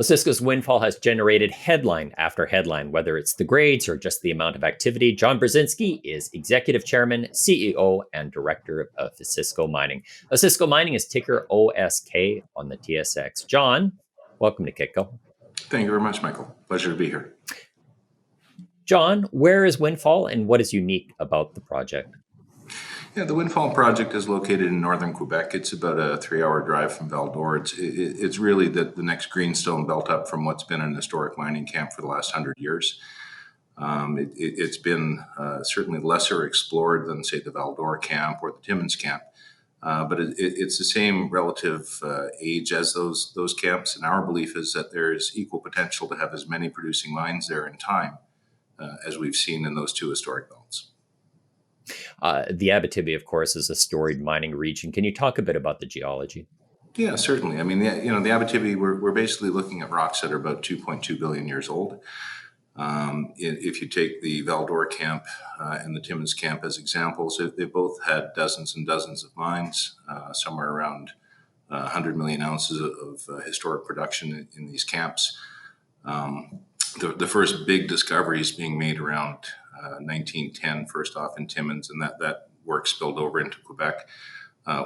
Osisko's Windfall has generated headline after headline, whether it's the grades or just the amount of activity. John Burzynski is Executive Chairman, CEO, and Director of Osisko Mining. Osisko Mining is ticker OSK on the TSX. John, welcome to Kitco. Thank you very much, Michael. Pleasure to be here. John, where is Windfall and what is unique about the project? Yeah, the Windfall project is located in northern Quebec. It's about a 3-hour drive from Val-d'Or. It's really the next greenstone belt up from what's been an historic mining camp for the last 100 years. It's been certainly lesser explored than, say, the Val-d'Or camp or the Timmins camp, but it's the same relative age as those camps. And our belief is that there's equal potential to have as many producing mines there in time as we've seen in those two historic belts. The Abitibi, of course, is a storied mining region. Can you talk a bit about the geology? Yeah, certainly. I mean, the Abitibi, we're basically looking at rocks that are about 2.2 billion years old. If you take the Val-d'Or camp and the Timmins camp as examples, they both had dozens and dozens of mines, somewhere around 100 million ounces of historic production in these camps. The first big discoveries being made around 1910, first off in Timmins, and that work spilled over into Quebec.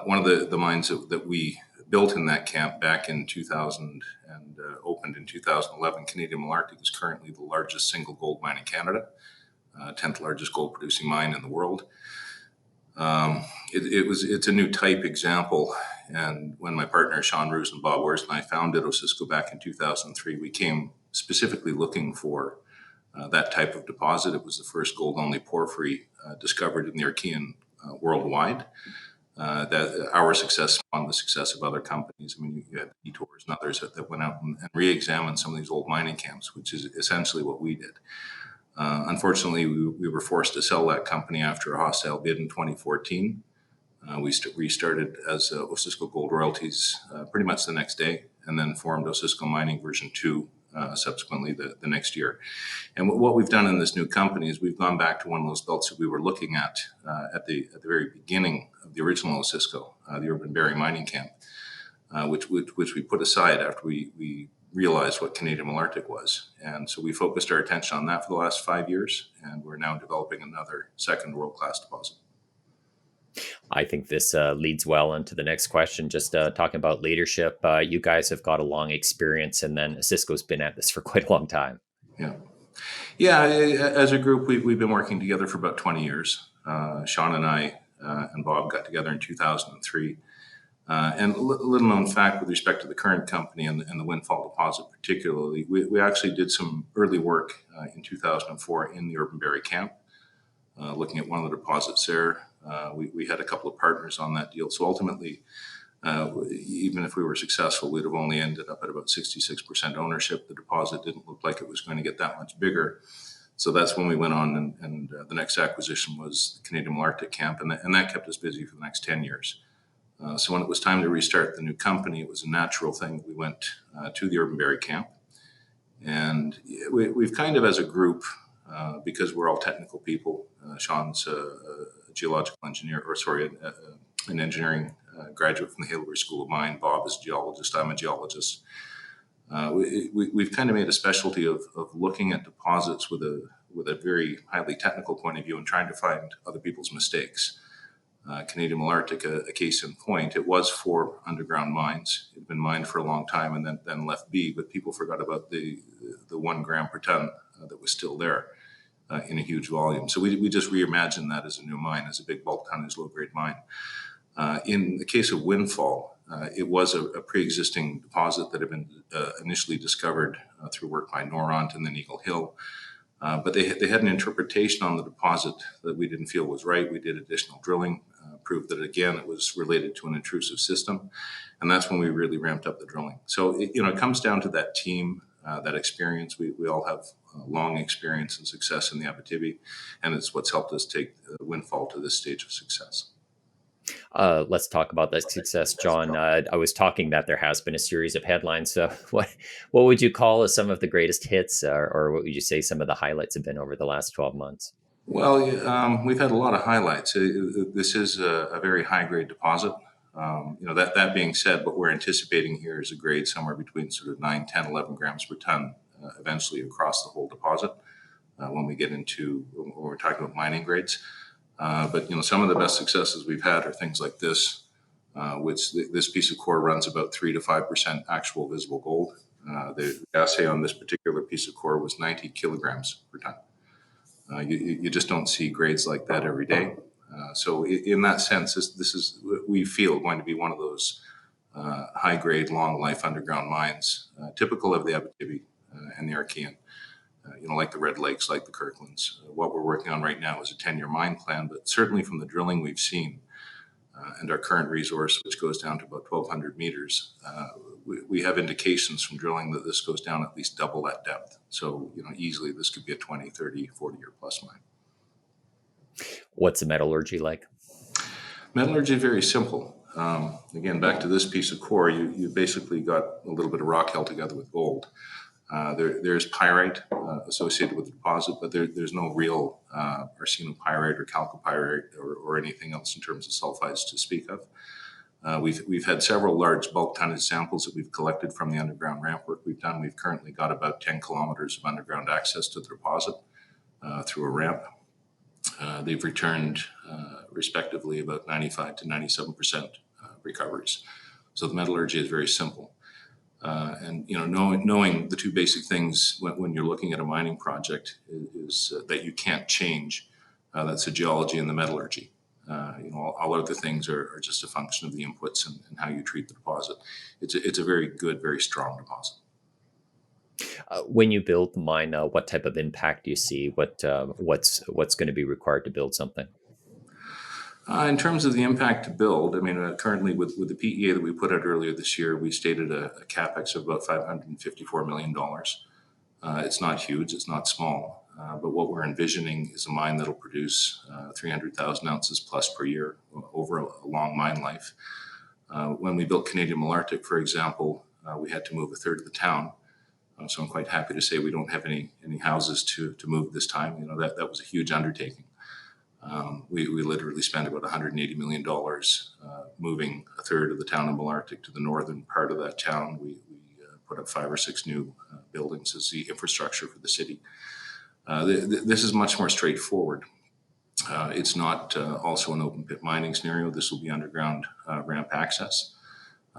One of the mines that we built in that camp back in 2000 and opened in 2011, Canadian Malartic, is currently the largest single gold mine in Canada, 10th largest gold producing mine in the world. It's a new type example, and when my partner Sean Roos and Bob Wurst and I founded Osisko back in 2003, we came specifically looking for that type of deposit. It was the first gold-only porphyry discovered in the Archean worldwide. That our success spawned the success of other companies. I mean, you had detours and others that went out and re-examined some of these old mining camps, which is essentially what we did. Unfortunately, we were forced to sell that company after a hostile bid in 2014. We restarted as Osisko Gold Royalties pretty much the next day, and then formed Osisko Mining version 2 subsequently the next year. And what we've done in this new company is we've gone back to one of those belts that we were looking at the very beginning of the original Osisko, the Urban Barry Mining Camp, which we put aside after we realized what Canadian Malartic was. And so we focused our attention on that for the last 5 years, and we're now developing another second world-class deposit. I think this leads well into the next question. Just talking about leadership, you guys have got a long experience, and then Cisco's been at this for quite a long time. Yeah. As a group, we've been working together for about 20 years. Sean and I and Bob got together in 2003. And a little known fact with respect to the current company and the Windfall deposit particularly, we actually did some early work in 2004 in the Urban Barry camp, looking at one of the deposits there. We had a couple of partners on that deal. So ultimately, even if we were successful, we'd have only ended up at about 66% ownership. The deposit didn't look like it was going to get that much bigger. So that's when we went on, and the next acquisition was the Canadian Malartic camp, and that kept us busy for the next 10 years. So when it was time to restart the new company, it was a natural thing. We went to the Urban Barry camp, and we've kind of, as a group, because we're all technical people, Sean's a geological engineer, an engineering graduate from the Haileybury School of Mine. Bob is a geologist. I'm a geologist. We've kind of made a specialty of looking at deposits with a very highly technical point of view and trying to find other people's mistakes. Canadian Malartic, a case in point, it was 4 underground mines. It had been mined for a long time and then left be, but people forgot about the 1 gram per ton that was still there in a huge volume. So we just reimagined that as a new mine, as a big bulk tonnage, low-grade mine. In the case of Windfall, it was a pre-existing deposit that had been initially discovered through work by Noront and then Eagle Hill. But they had an interpretation on the deposit that we didn't feel was right. We did additional drilling, proved that, again, it was related to an intrusive system. And that's when we really ramped up the drilling. So, it comes down to that team, that experience. We all have long experience and success in the Abitibi, and it's what's helped us take Windfall to this stage of success. Let's talk about that success, John. I was talking that there has been a series of headlines. So what would you call as some of the greatest hits, or what would you say some of the highlights have been over the last 12 months? Well, we've had a lot of highlights. This is a very high-grade deposit. That being said, what we're anticipating here is a grade somewhere between sort of 9, 10, 11 grams per ton eventually across the whole deposit when we're talking about mining grades. But some of the best successes we've had are things like this, which this piece of core runs about 3 to 5% actual visible gold. The assay on this particular piece of core was 90 kilograms per ton. You just don't see grades like that every day. So in that sense, this is, we feel, going to be one of those high-grade, long-life underground mines, typical of the Abitibi and the Archean, like the Red Lakes, like the Kirklands. What we're working on right now is a 10-year mine plan, but certainly from the drilling we've seen and our current resource, which goes down to about 1,200 meters, we have indications from drilling that this goes down at least double that depth. So, easily this could be a 20, 30, 40-year plus mine. What's the metallurgy like? Metallurgy is very simple. Again, back to this piece of core, you basically got a little bit of rock held together with gold. There's pyrite associated with the deposit, but there's no real arsenopyrite or chalcopyrite or anything else in terms of sulfides to speak of. We've had several large bulk tonnage samples that we've collected from the underground ramp work we've done. We've currently got about 10 kilometers of underground access to the deposit through a ramp. They've returned respectively about 95 to 97% recoveries. So the metallurgy is very simple. And knowing the two basic things when you're looking at a mining project is that you can't change. That's the geology and the metallurgy. All other things are just a function of the inputs and how you treat the deposit. It's a very good, very strong deposit. When you build the mine, what type of impact do you see? What's going to be required to build something? In terms of the impact to build, currently with the PEA that we put out earlier this year, we stated a capex of about $554 million. It's not huge, it's not small, but what we're envisioning is a mine that'll produce 300,000 ounces plus per year over a long mine life. When we built Canadian Malartic, for example, we had to move a third of the town. So I'm quite happy to say we don't have any houses to move this time. That was a huge undertaking. We literally spent about $180 million moving a third of the town of Malartic to the northern part of that town. We put up 5 or 6 new buildings as the infrastructure for the city. This is much more straightforward. It's not also an open pit mining scenario. This will be underground ramp access.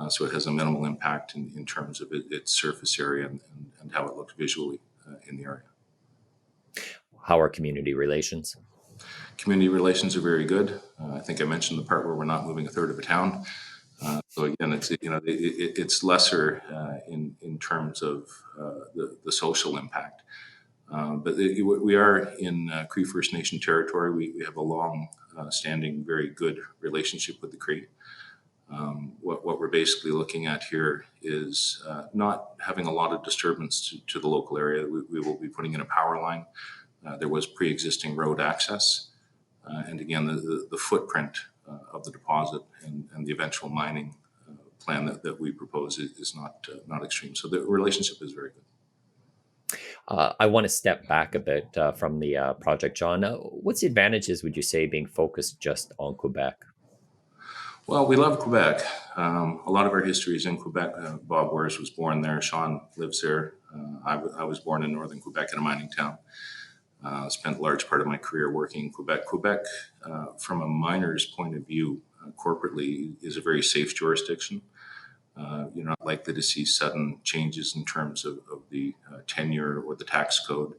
So it has a minimal impact in terms of its surface area and how it looks visually in the area. How are community relations? Community relations are very good. I think I mentioned the part where we're not moving a third of a town. So again, it's lesser in terms of the social impact. But we are in Cree First Nation territory. We have a long-standing, very good relationship with the Cree. What we're basically looking at here is not having a lot of disturbance to the local area. We will be putting in a power line. There was pre-existing road access. And again, the footprint of the deposit and the eventual mining plan that we propose is not extreme. So the relationship is very good. I want to step back a bit from the project, John. What's the advantages, would you say, being focused just on Quebec? Well, we love Quebec. A lot of our history is in Quebec. Bob Wers was born there. Sean lives there. I was born in northern Quebec in a mining town. Spent a large part of my career working in Quebec. Quebec, from a miner's point of view, corporately, is a very safe jurisdiction. You're not likely to see sudden changes in terms of the tenure or the tax code.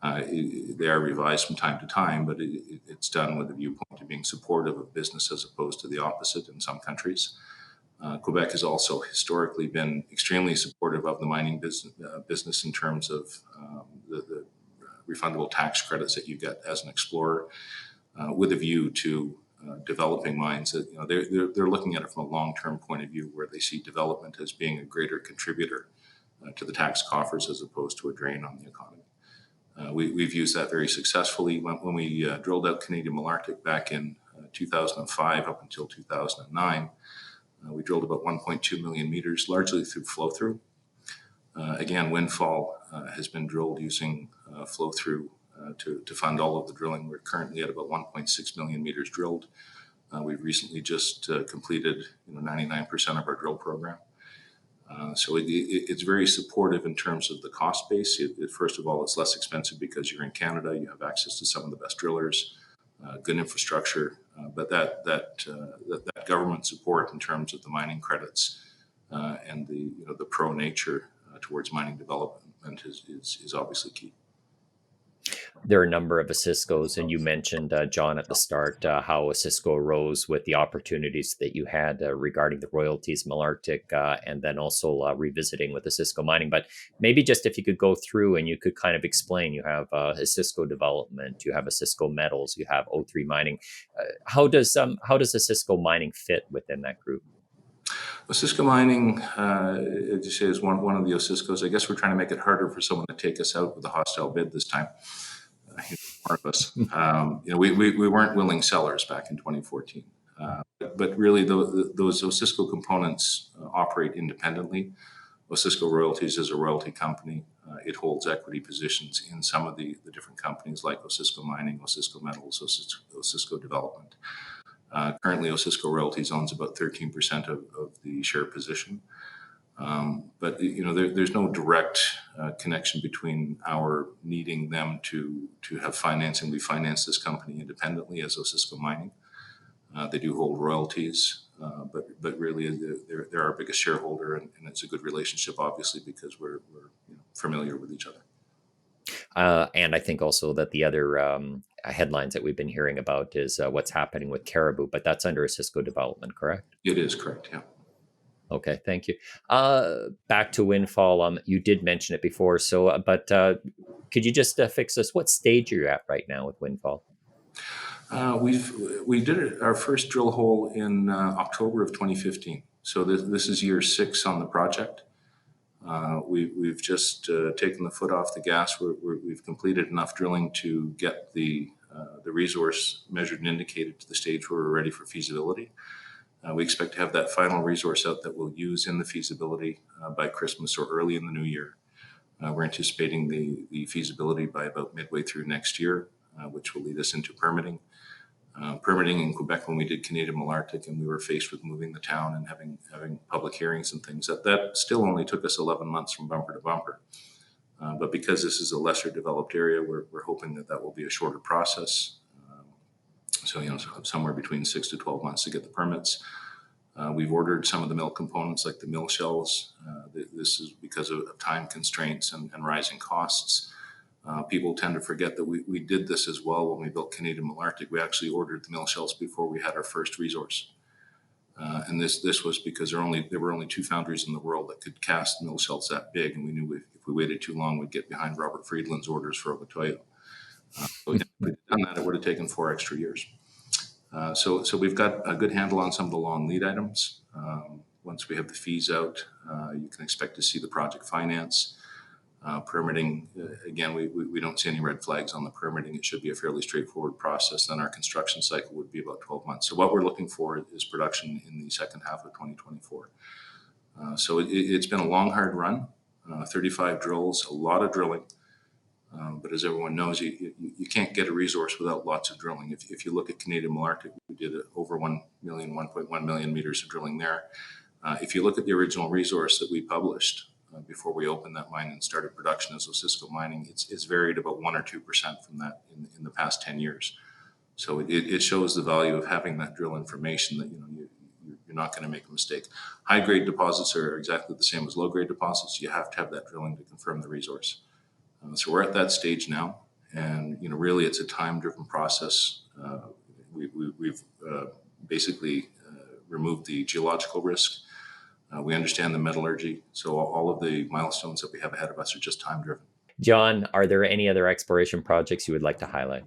They are revised from time to time, but it's done with a viewpoint of being supportive of business as opposed to the opposite in some countries. Quebec has also historically been extremely supportive of the mining business in terms of the refundable tax credits that you get as an explorer, with a view to developing mines. That they're looking at it from a long-term point of view, where they see development as being a greater contributor to the tax coffers as opposed to a drain on the economy. We've used that very successfully. When we drilled out Canadian Malartic back in 2005 up until 2009, we drilled about 1.2 million meters, largely through flow-through. Again, Windfall has been drilled using flow-through to fund all of the drilling. We're currently at about 1.6 million meters drilled. We've recently just completed 99% of our drill program. So it's very supportive in terms of the cost base. First of all, it's less expensive because you're in Canada. You have access to some of the best drillers, good infrastructure, but that government support in terms of the mining credits and the pro nature towards mining development is obviously key. There are a number of Osiskos, and you mentioned, John, at the start, how Osisko arose with the opportunities that you had regarding the royalties, Malartic, and then also revisiting with Osisko Mining. But maybe just if you could go through and you could kind of explain, you have Osisko Development, you have Osisko Metals, you have O3 Mining. How does Osisko Mining fit within that group? Osisko Mining, as you say, is one of the Osiskos. I guess we're trying to make it harder for someone to take us out with a hostile bid this time. Part of us. We weren't willing sellers back in 2014. But really, those Osisko components operate independently. Osisko Royalties is a royalty company. It holds equity positions in some of the different companies like Osisko Mining, Osisko Metals, Osisko Development. Currently, Osisko Royalties owns about 13% of the share position. But there's no direct connection between our needing them to have financing. We finance this company independently as Osisko Mining. They do hold royalties, but really they're our biggest shareholder, and it's a good relationship, obviously, because we're familiar with each other. And I think also that the other headlines that we've been hearing about is what's happening with Caribou, but that's under Osisko Development, correct? It is correct, yeah. Okay, thank you. Back to Windfall. You did mention it before, but could you just fix us? What stage are you at right now with Windfall? We did our first drill hole in October of 2015. So this is year 6 on the project. We've just taken the foot off the gas. We've completed enough drilling to get the resource measured and indicated to the stage where we're ready for feasibility. We expect to have that final resource out that we'll use in the feasibility by Christmas or early in the new year. We're anticipating the feasibility by about midway through next year, which will lead us into permitting. Permitting in Quebec, when we did Canadian Malartic and we were faced with moving the town and having public hearings and things, that still only took us 11 months from bumper to bumper. But because this is a lesser developed area, we're hoping that will be a shorter process. So somewhere between 6 to 12 months to get the permits. We've ordered some of the mill components like the mill shells. This is because of time constraints and rising costs. People tend to forget that we did this as well when we built Canadian Malartic. We actually ordered the mill shells before we had our first resource. And this was because there were only 2 foundries in the world that could cast mill shells that big, and we knew if we waited too long, we'd get behind Robert Friedland's orders for Okotoyo. So if we'd done that, it would have taken 4 extra years. So we've got a good handle on some of the long lead items. Once we have the fees out, you can expect to see the project finance. Permitting, again, we don't see any red flags on the permitting. It should be a fairly straightforward process. Then our construction cycle would be about 12 months. So what we're looking for is production in the second half of 2024. So it's been a long, hard run, 35 drills, a lot of drilling. But as everyone knows, you can't get a resource without lots of drilling. If you look at Canadian Malartic, we did over 1.1 million meters of drilling there. If you look at the original resource that we published before we opened that mine and started production as Osisko Mining, it's varied about 1 or 2% from that in the past 10 years. So it shows the value of having that drill information that you're not going to make a mistake. High-grade deposits are exactly the same as low-grade deposits. You have to have that drilling to confirm the resource. So we're at that stage now, and really it's a time-driven process. We've basically removed the geological risk. We understand the metallurgy, so all of the milestones that we have ahead of us are just time-driven. John, are there any other exploration projects you would like to highlight?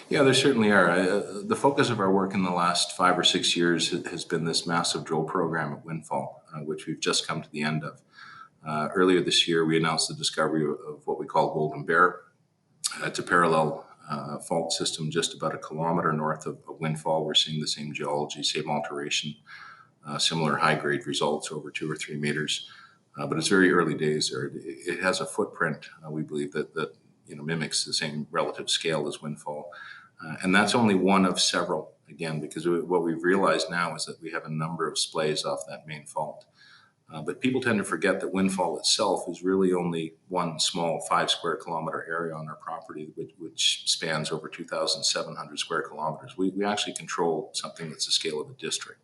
Yeah, there certainly are. The focus of our work in the last 5 or 6 years has been this massive drill program at Windfall, which we've just come to the end of. Earlier this year, we announced the discovery of what we call Golden Bear. It's a parallel fault system just about 1 kilometer north of Windfall. We're seeing the same geology, same alteration, similar high-grade results over 2 or 3 meters. But it's very early days there. It has a footprint, we believe, that mimics the same relative scale as Windfall. And that's only one of several again, because what we've realized now is that we have a number of splays off that main fault. But people tend to forget that Windfall itself is really only one small 5 square kilometer area on our property, which spans over 2,700 square kilometers. We actually control something that's the scale of a district.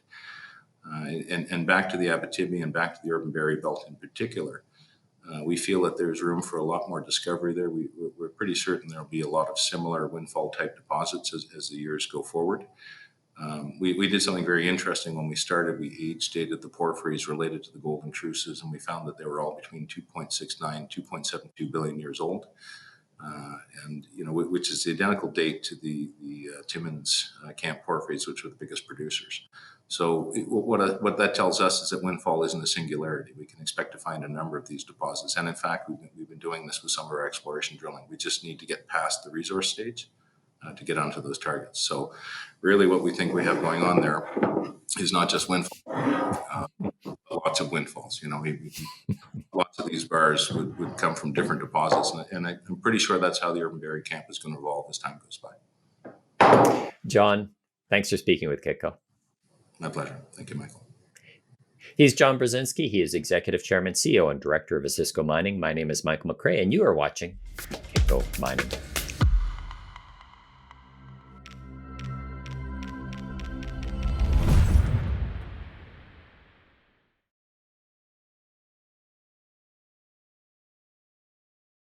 And back to the Abitibi and back to the Urban Berry Belt in particular, we feel that there's room for a lot more discovery there. We're pretty certain there'll be a lot of similar Windfall-type deposits as the years go forward. We did something very interesting when we started. We age dated the porphyries related to the gold intrusives, and we found that they were all between 2.69, 2.72 billion years old. And which is the identical date to the Timmins Camp porphyries, which were the biggest producers. So what that tells us is that Windfall isn't a singularity. We can expect to find a number of these deposits, and in fact, we've been doing this with some of our exploration drilling. We just need to get past the resource stage to get onto those targets. So really, what we think we have going on there is not just Windfall, lots of Windfalls. Lots of these bars would come from different deposits, and I'm pretty sure that's how the Urban Berry Camp is going to evolve as time goes by. John, thanks for speaking with Kitco. My pleasure. Thank you, Michael. He's John Burzynski. He is Executive Chairman, CEO, and Director of Osisko Mining. My name is Michael McRae, and you are watching Kitco Mining.